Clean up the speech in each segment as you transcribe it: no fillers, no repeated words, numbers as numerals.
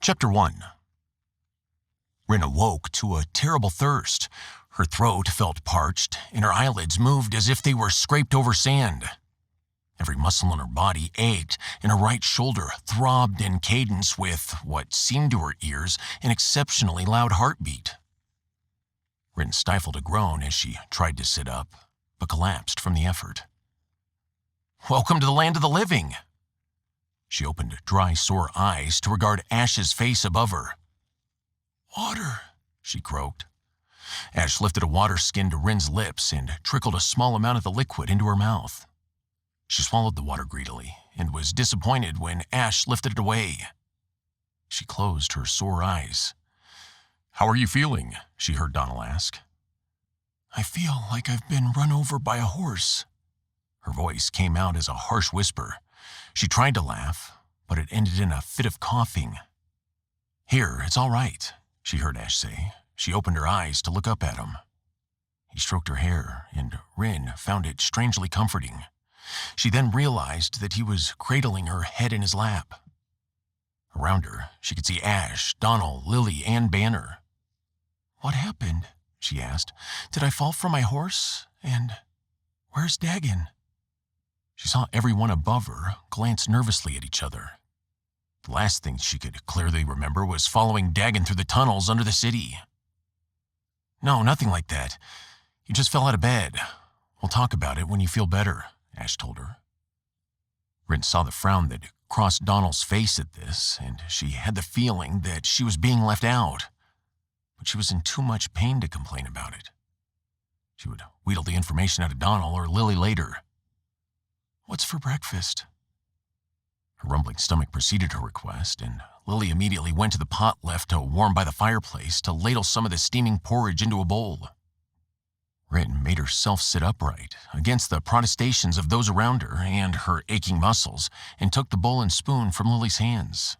Chapter 1. Ryn awoke to a terrible thirst. Her throat felt parched, and her eyelids moved as if they were scraped over sand. Every muscle in her body ached, and her right shoulder throbbed in cadence with what seemed to her ears an exceptionally loud heartbeat. Ryn stifled a groan as she tried to sit up, but collapsed from the effort. "Welcome to the land of the living." She opened dry, sore eyes to regard Ash's face above her. "Water," she croaked. Ash lifted a water skin to Ryn's lips and trickled a small amount of the liquid into her mouth. She swallowed the water greedily and was disappointed when Ash lifted it away. She closed her sore eyes. "How are you feeling?" she heard Donal ask. "I feel like I've been run over by a horse." Her voice came out as a harsh whisper. She tried to laugh, but it ended in a fit of coughing. "Here, it's all right," she heard Ash say. She opened her eyes to look up at him. He stroked her hair, and Ryn found it strangely comforting. She then realized that he was cradling her head in his lap. Around her, she could see Ash, Donal, Lily, and Banner. "What happened?" she asked. "Did I fall from my horse? And where's Dagan?" She saw everyone above her glance nervously at each other. The last thing she could clearly remember was following Dagan through the tunnels under the city. "No, nothing like that. You just fell out of bed. We'll talk about it when you feel better," Ash told her. Ryn saw the frown that crossed Donal's face at this, and she had the feeling that she was being left out. But she was in too much pain to complain about it. She would wheedle the information out of Donal or Lily later. "What's for breakfast?" Her rumbling stomach preceded her request, and Lily immediately went to the pot left to warm by the fireplace to ladle some of the steaming porridge into a bowl. Ryn made herself sit upright against the protestations of those around her and her aching muscles, and took the bowl and spoon from Lily's hands.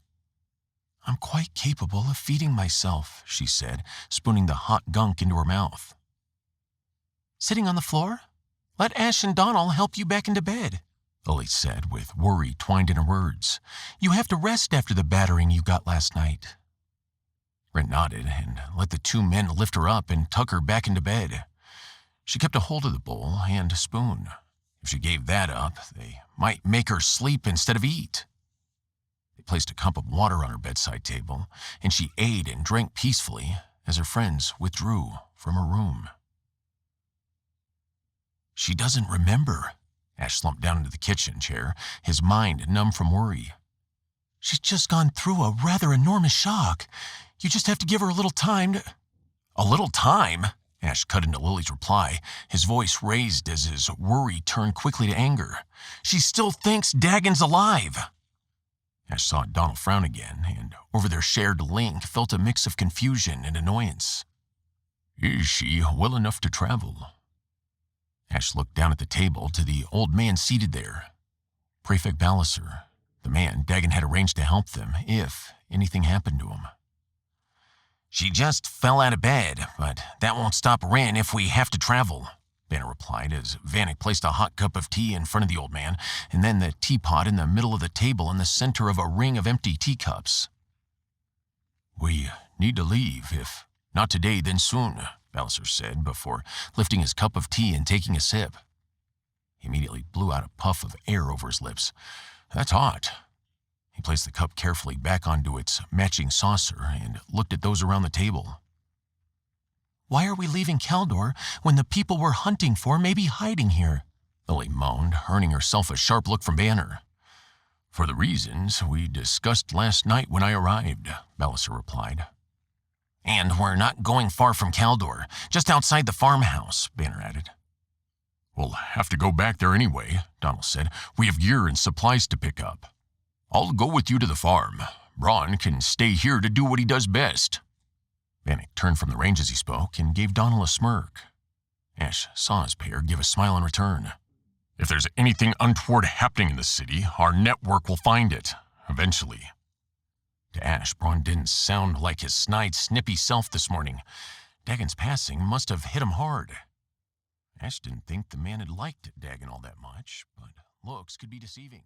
"I'm quite capable of feeding myself," she said, spooning the hot gunk into her mouth. "Sitting on the floor? Let Ash and Donal help you back into bed," Lily said, with worry twined in her words. "You have to rest after the battering you got last night." Ryn nodded and let the two men lift her up and tuck her back into bed. She kept a hold of the bowl and a spoon. If she gave that up, they might make her sleep instead of eat. They placed a cup of water on her bedside table, and she ate and drank peacefully as her friends withdrew from her room. "She doesn't remember." Ash slumped down into the kitchen chair, his mind numb from worry. "She's just gone through a rather enormous shock. You just have to give her a little time to—" "A little time?" Ash cut into Lily's reply, his voice raised as his worry turned quickly to anger. "She still thinks Dagan's alive." Ash saw Donal frown again, and over their shared link felt a mix of confusion and annoyance. "Is she well enough to travel?" Ash looked down at the table to the old man seated there. Prefect Ballasar, the man Dagan had arranged to help them if anything happened to him. "She just fell out of bed, but that won't stop Ryn if we have to travel," Banner replied as Vanek placed a hot cup of tea in front of the old man, and then the teapot in the middle of the table in the center of a ring of empty teacups. "We need to leave, if not today, then soon," Ballasar said before lifting his cup of tea and taking a sip. He immediately blew out a puff of air over his lips. "That's hot." He placed the cup carefully back onto its matching saucer and looked at those around the table. "Why are we leaving Kaldor when the people we're hunting for may be hiding here?" Lily moaned, earning herself a sharp look from Banner. "For the reasons we discussed last night when I arrived," Ballasar replied. "And we're not going far from Kaldor, just outside the farmhouse," Banner added. "We'll have to go back there anyway," Donal said. "We have gear and supplies to pick up. I'll go with you to the farm. Bronn can stay here to do what he does best." Vanek turned from the range as he spoke and gave Donal a smirk. Ash saw his pair give a smile in return. "If there's anything untoward happening in the city, our network will find it, eventually." To Ash, Bronn didn't sound like his snide, snippy self this morning. Dagan's passing must have hit him hard. Ash didn't think the man had liked Dagan all that much, but looks could be deceiving.